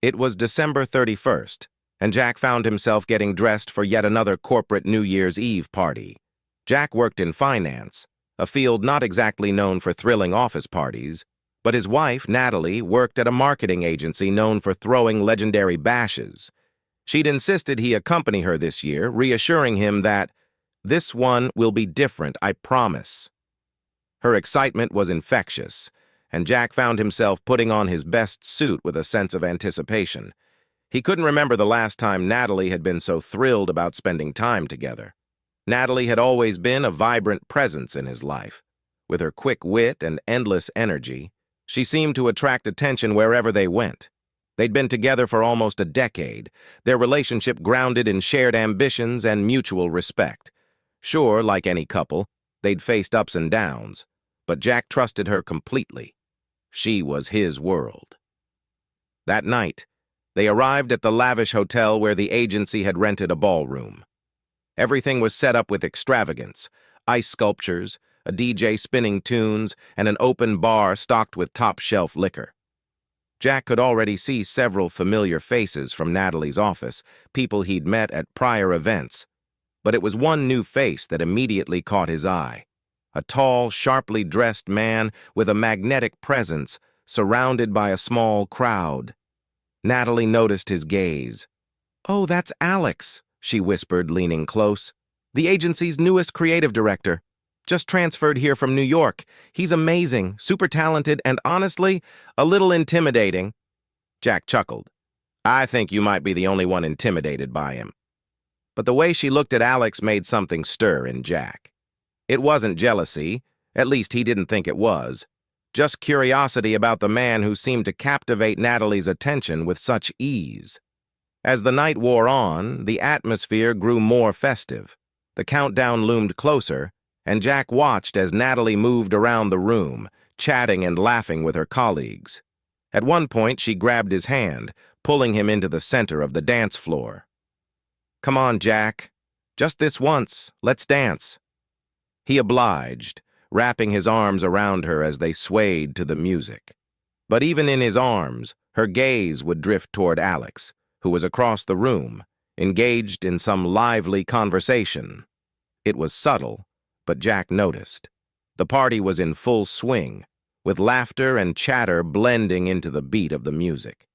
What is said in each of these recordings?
It was December 31st, and Jack found himself getting dressed for yet another corporate New Year's Eve party. Jack worked in finance, a field not exactly known for thrilling office parties, but his wife, Natalie, worked at a marketing agency known for throwing legendary bashes. She'd insisted he accompany her this year, reassuring him that, "This one will be different, I promise." Her excitement was infectious, and Jack found himself putting on his best suit with a sense of anticipation. He couldn't remember the last time Natalie had been so thrilled about spending time together. Natalie had always been a vibrant presence in his life. With her quick wit and endless energy, she seemed to attract attention wherever they went. They'd been together for almost a decade, their relationship grounded in shared ambitions and mutual respect. Sure, like any couple, they'd faced ups and downs, but Jack trusted her completely. She was his world. That night, they arrived at the lavish hotel where the agency had rented a ballroom. Everything was set up with extravagance: ice sculptures, a DJ spinning tunes, and an open bar stocked with top-shelf liquor. Jack could already see several familiar faces from Natalie's office, people he'd met at prior events. But it was one new face that immediately caught his eye. A tall, sharply dressed man with a magnetic presence, surrounded by a small crowd. Natalie noticed his gaze. "Oh, that's Alex," she whispered, leaning close. "The agency's newest creative director. Just transferred here from New York. He's amazing, super talented, and honestly, a little intimidating." Jack chuckled. "I think you might be the only one intimidated by him." But the way she looked at Alex made something stir in Jack. It wasn't jealousy, at least he didn't think it was. Just curiosity about the man who seemed to captivate Natalie's attention with such ease. As the night wore on, the atmosphere grew more festive. The countdown loomed closer, and Jack watched as Natalie moved around the room, chatting and laughing with her colleagues. At one point, she grabbed his hand, pulling him into the center of the dance floor. "Come on, Jack. Just this once. Let's dance." He obliged, wrapping his arms around her as they swayed to the music. But even in his arms, her gaze would drift toward Alex, who was across the room, engaged in some lively conversation. It was subtle, but Jack noticed. The party was in full swing, with laughter and chatter blending into the beat of the music.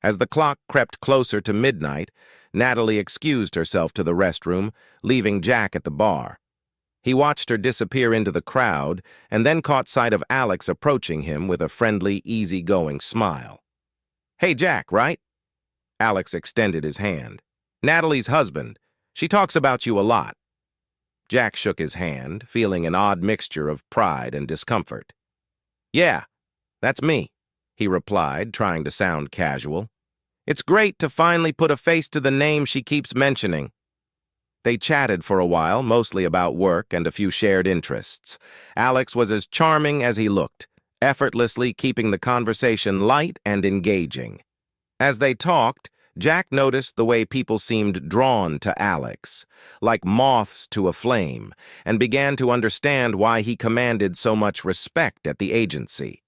As the clock crept closer to midnight, Natalie excused herself to the restroom, leaving Jack at the bar. He watched her disappear into the crowd and then caught sight of Alex approaching him with a friendly, easygoing smile. "Hey, Jack, right?" Alex extended his hand. "Natalie's husband. She talks about you a lot." Jack shook his hand, feeling an odd mixture of pride and discomfort. "Yeah, that's me," he replied, trying to sound casual. "It's great to finally put a face to the name she keeps mentioning." They chatted for a while, mostly about work and a few shared interests. Alex was as charming as he looked, effortlessly keeping the conversation light and engaging. As they talked, Jack noticed the way people seemed drawn to Alex, like moths to a flame, and began to understand why he commanded so much respect at the agency.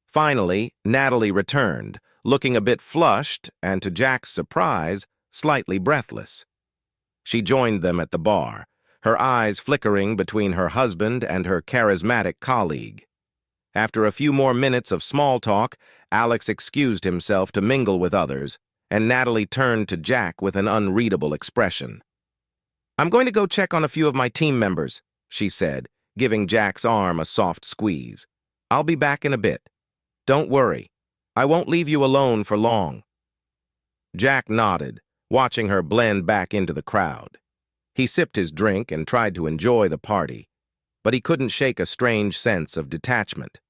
Finally, Natalie returned, looking a bit flushed and, to Jack's surprise, slightly breathless. She joined them at the bar, her eyes flickering between her husband and her charismatic colleague. After a few more minutes of small talk, Alex excused himself to mingle with others, and Natalie turned to Jack with an unreadable expression. "I'm going to go check on a few of my team members," she said, giving Jack's arm a soft squeeze. "I'll be back in a bit. Don't worry. I won't leave you alone for long." Jack nodded, watching her blend back into the crowd. He sipped his drink and tried to enjoy the party, but he couldn't shake a strange sense of detachment.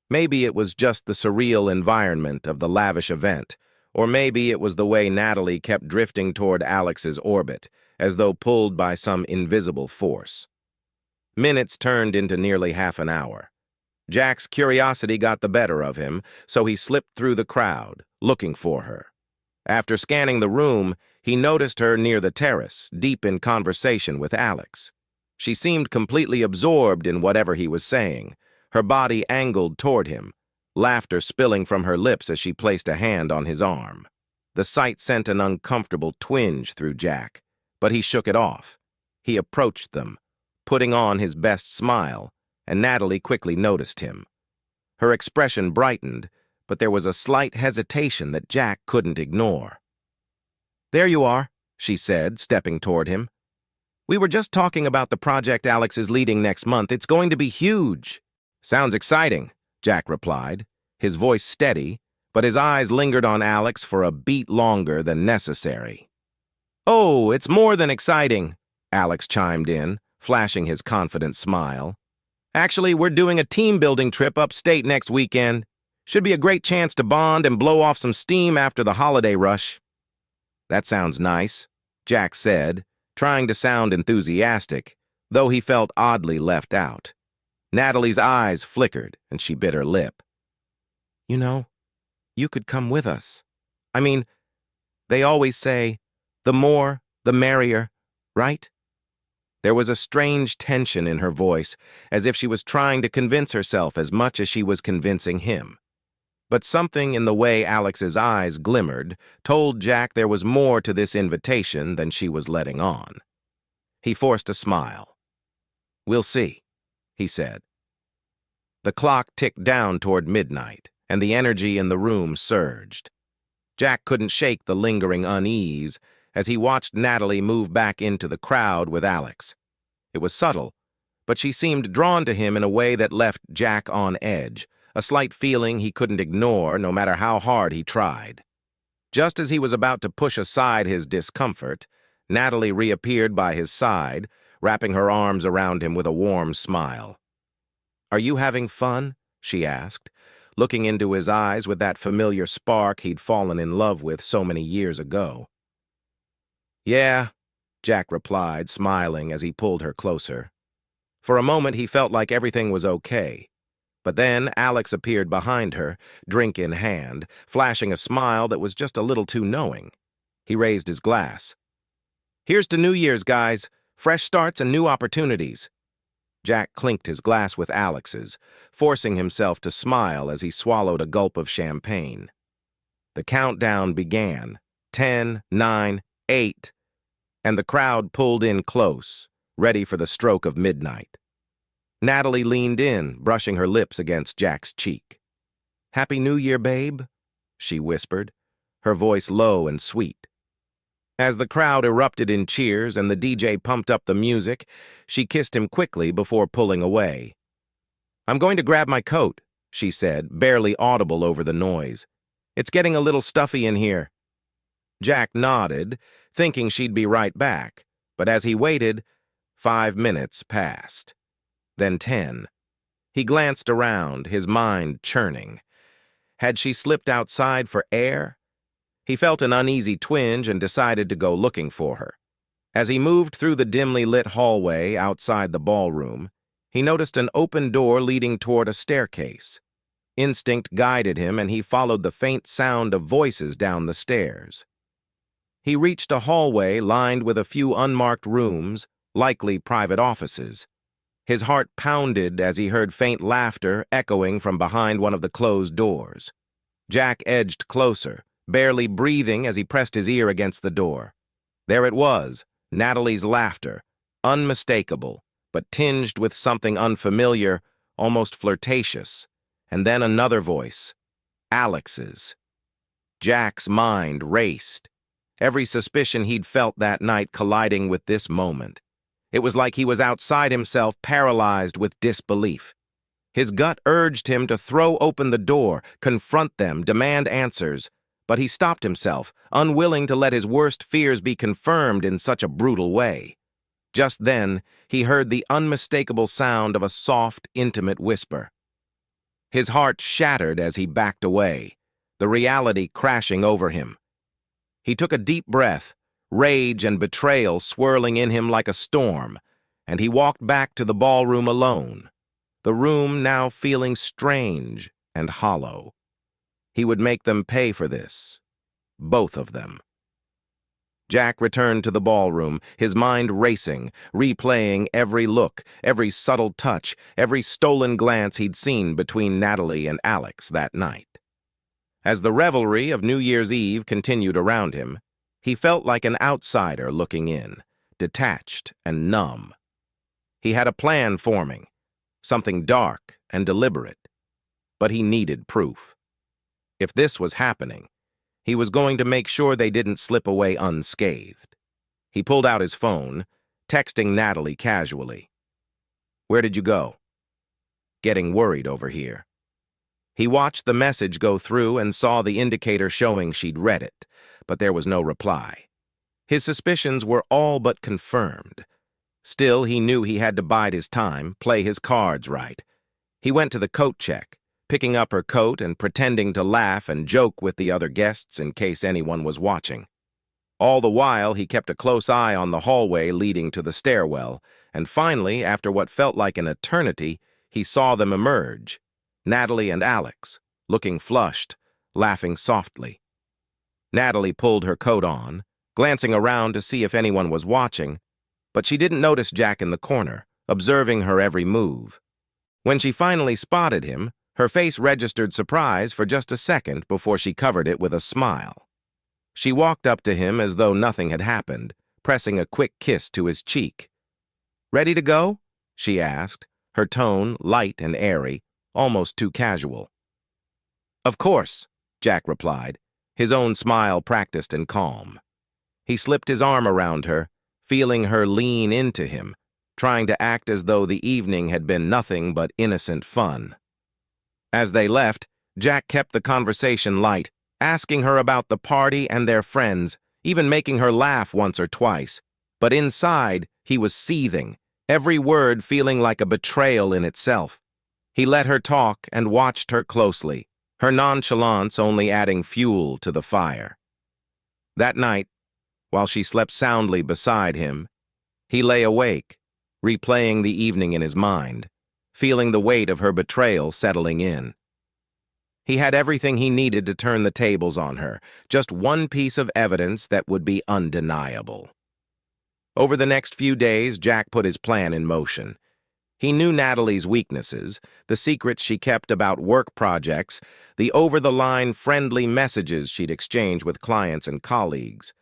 Maybe it was just the surreal environment of the lavish event, or maybe it was the way Natalie kept drifting toward Alex's orbit, as though pulled by some invisible force. Minutes turned into nearly half an hour. Jack's curiosity got the better of him, so he slipped through the crowd, looking for her. After scanning the room, he noticed her near the terrace, deep in conversation with Alex. She seemed completely absorbed in whatever he was saying, her body angled toward him, laughter spilling from her lips as she placed a hand on his arm. The sight sent an uncomfortable twinge through Jack, but he shook it off. He approached them, putting on his best smile, and Natalie quickly noticed him. Her expression brightened, but there was a slight hesitation that Jack couldn't ignore. "There you are," she said, stepping toward him. "We were just talking about the project Alex is leading next month. It's going to be huge." "Sounds exciting," Jack replied, his voice steady, but his eyes lingered on Alex for a beat longer than necessary. "Oh, it's more than exciting," Alex chimed in, flashing his confident smile. "Actually, we're doing a team-building trip upstate next weekend. Should be a great chance to bond and blow off some steam after the holiday rush." "That sounds nice," Jack said, trying to sound enthusiastic, though he felt oddly left out. Natalie's eyes flickered, and she bit her lip. "You know, you could come with us. I mean, they always say, the more, the merrier, right?" There was a strange tension in her voice, as if she was trying to convince herself as much as she was convincing him. But something in the way Alex's eyes glimmered told Jack there was more to this invitation than she was letting on. He forced a smile. "We'll see," he said. The clock ticked down toward midnight, and the energy in the room surged. Jack couldn't shake the lingering unease as he watched Natalie move back into the crowd with Alex. It was subtle, but she seemed drawn to him in a way that left Jack on edge, a slight feeling he couldn't ignore no matter how hard he tried. Just as he was about to push aside his discomfort, Natalie reappeared by his side, wrapping her arms around him with a warm smile. "Are you having fun?" she asked, looking into his eyes with that familiar spark he'd fallen in love with so many years ago. "Yeah," Jack replied, smiling as he pulled her closer. For a moment he felt like everything was okay. But then Alex appeared behind her, drink in hand, flashing a smile that was just a little too knowing. He raised his glass. "Here's to New Year's, guys. Fresh starts and new opportunities." Jack clinked his glass with Alex's, forcing himself to smile as he swallowed a gulp of champagne. The countdown began. 10, 9, 8, and the crowd pulled in close, ready for the stroke of midnight. Natalie leaned in, brushing her lips against Jack's cheek. "Happy New Year, babe," she whispered, her voice low and sweet. As the crowd erupted in cheers and the DJ pumped up the music, she kissed him quickly before pulling away. "I'm going to grab my coat," she said, barely audible over the noise. "It's getting a little stuffy in here." Jack nodded, thinking she'd be right back, but as he waited, 5 minutes passed. Then 10. He glanced around, his mind churning. Had she slipped outside for air? He felt an uneasy twinge and decided to go looking for her. As he moved through the dimly lit hallway outside the ballroom, he noticed an open door leading toward a staircase. Instinct guided him, and he followed the faint sound of voices down the stairs. He reached a hallway lined with a few unmarked rooms, likely private offices. His heart pounded as he heard faint laughter echoing from behind one of the closed doors. Jack edged closer, barely breathing as he pressed his ear against the door. There it was, Natalie's laughter, unmistakable, but tinged with something unfamiliar, almost flirtatious. And then another voice, Alex's. Jack's mind raced, every suspicion he'd felt that night colliding with this moment. It was like he was outside himself, paralyzed with disbelief. His gut urged him to throw open the door, confront them, demand answers, but he stopped himself, unwilling to let his worst fears be confirmed in such a brutal way. Just then, he heard the unmistakable sound of a soft, intimate whisper. His heart shattered as he backed away, the reality crashing over him. He took a deep breath, rage and betrayal swirling in him like a storm, and he walked back to the ballroom alone, the room now feeling strange and hollow. He would make them pay for this, both of them. Jack returned to the ballroom, his mind racing, replaying every look, every subtle touch, every stolen glance he'd seen between Natalie and Alex that night. As the revelry of New Year's Eve continued around him, he felt like an outsider looking in, detached and numb. He had a plan forming, something dark and deliberate, but he needed proof. If this was happening, he was going to make sure they didn't slip away unscathed. He pulled out his phone, texting Natalie casually. "Where did you go?" "Getting worried over here." He watched the message go through and saw the indicator showing she'd read it, but there was no reply. His suspicions were all but confirmed. Still, he knew he had to bide his time, play his cards right. He went to the coat check, picking up her coat and pretending to laugh and joke with the other guests in case anyone was watching. All the while, he kept a close eye on the hallway leading to the stairwell, and finally, after what felt like an eternity, he saw them emerge, Natalie and Alex, looking flushed, laughing softly. Natalie pulled her coat on, glancing around to see if anyone was watching, but she didn't notice Jack in the corner, observing her every move. When she finally spotted him, her face registered surprise for just a second before she covered it with a smile. She walked up to him as though nothing had happened, pressing a quick kiss to his cheek. "Ready to go?" she asked, her tone light and airy, almost too casual. "Of course," Jack replied, his own smile practiced and calm. He slipped his arm around her, feeling her lean into him, trying to act as though the evening had been nothing but innocent fun. As they left, Jack kept the conversation light, asking her about the party and their friends, even making her laugh once or twice. But inside, he was seething, every word feeling like a betrayal in itself. He let her talk and watched her closely, her nonchalance only adding fuel to the fire. That night, while she slept soundly beside him, he lay awake, replaying the evening in his mind, feeling the weight of her betrayal settling in. He had everything he needed to turn the tables on her, just one piece of evidence that would be undeniable. Over the next few days, Jack put his plan in motion. He knew Natalie's weaknesses, the secrets she kept about work projects, the over-the-line friendly messages she'd exchange with clients and colleagues.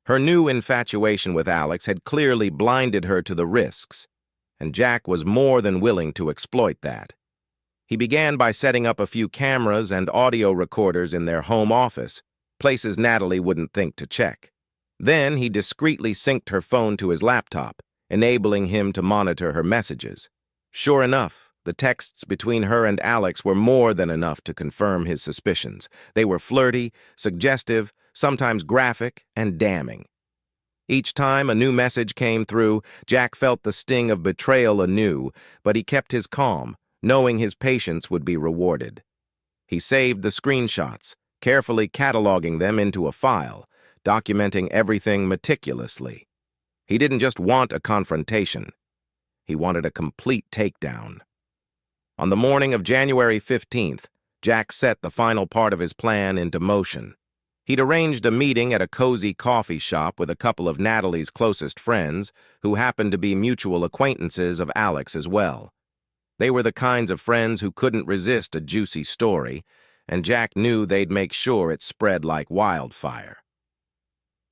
Her new infatuation with Alex had clearly blinded her to the risks, and Jack was more than willing to exploit that. He began by setting up a few cameras and audio recorders in their home office, places Natalie wouldn't think to check. Then he discreetly synced her phone to his laptop, enabling him to monitor her messages. Sure enough, the texts between her and Alex were more than enough to confirm his suspicions. They were flirty, suggestive, sometimes graphic, and damning. Each time a new message came through, Jack felt the sting of betrayal anew, but he kept his calm, knowing his patience would be rewarded. He saved the screenshots, carefully cataloging them into a file, documenting everything meticulously. He didn't just want a confrontation. He wanted a complete takedown. On the morning of January 15th, Jack set the final part of his plan into motion. He'd arranged a meeting at a cozy coffee shop with a couple of Natalie's closest friends, who happened to be mutual acquaintances of Alex as well. They were the kinds of friends who couldn't resist a juicy story, and Jack knew they'd make sure it spread like wildfire.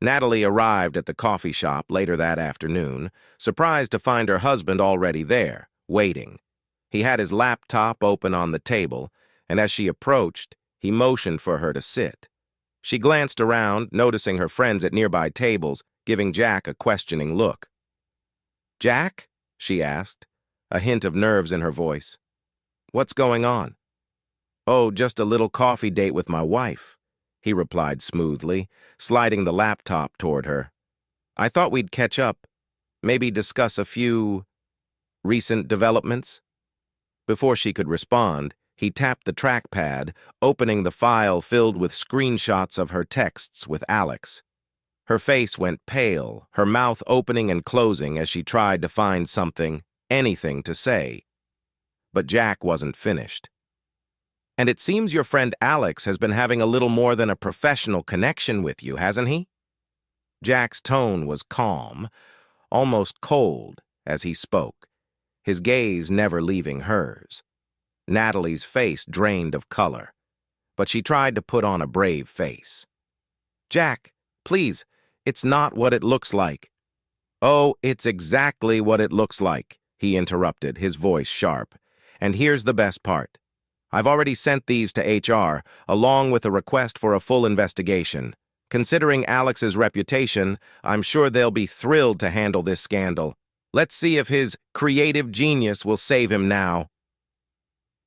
Natalie arrived at the coffee shop later that afternoon, surprised to find her husband already there, waiting. He had his laptop open on the table, and as she approached, he motioned for her to sit. She glanced around, noticing her friends at nearby tables, giving Jack a questioning look. "Jack?" she asked, a hint of nerves in her voice. "What's going on?" "Oh, just a little coffee date with my wife," he replied smoothly, sliding the laptop toward her. "I thought we'd catch up, maybe discuss a few recent developments." Before she could respond, he tapped the trackpad, opening the file filled with screenshots of her texts with Alex. Her face went pale, her mouth opening and closing as she tried to find something, anything to say. But Jack wasn't finished. "And it seems your friend Alex has been having a little more than a professional connection with you, hasn't he?" Jack's tone was calm, almost cold, as he spoke, his gaze never leaving hers. Natalie's face drained of color. but she tried to put on a brave face. "Jack, please, it's not what it looks like." "Oh, it's exactly what it looks like," he interrupted, his voice sharp. "And here's the best part. I've already sent these to HR, along with a request for a full investigation. Considering Alex's reputation, I'm sure they'll be thrilled to handle this scandal. Let's see if his creative genius will save him now."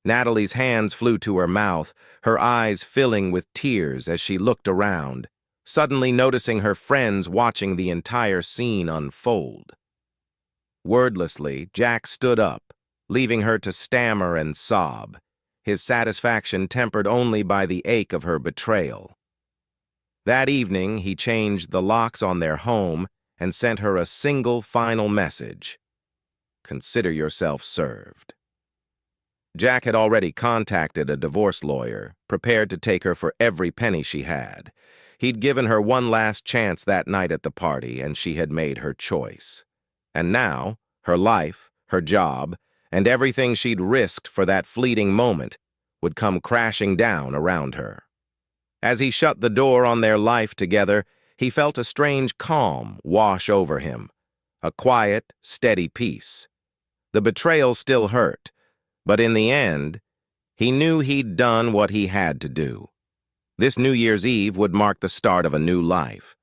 Natalie's hands flew to her mouth, her eyes filling with tears as she looked around, suddenly noticing her friends watching the entire scene unfold. Wordlessly, Jack stood up, leaving her to stammer and sob, his satisfaction tempered only by the ache of her betrayal. That evening, he changed the locks on their home and sent her a single final message: "Consider yourself served." Jack had already contacted a divorce lawyer, prepared to take her for every penny she had. He'd given her one last chance that night at the party, and she had made her choice. And now, her life, her job, and everything she'd risked for that fleeting moment would come crashing down around her. As he shut the door on their life together, he felt a strange calm wash over him, a quiet, steady peace. The betrayal still hurt, but in the end, he knew he'd done what he had to do. This New Year's Eve would mark the start of a new life,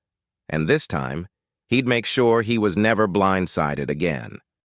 and this time, he'd make sure he was never blindsided again.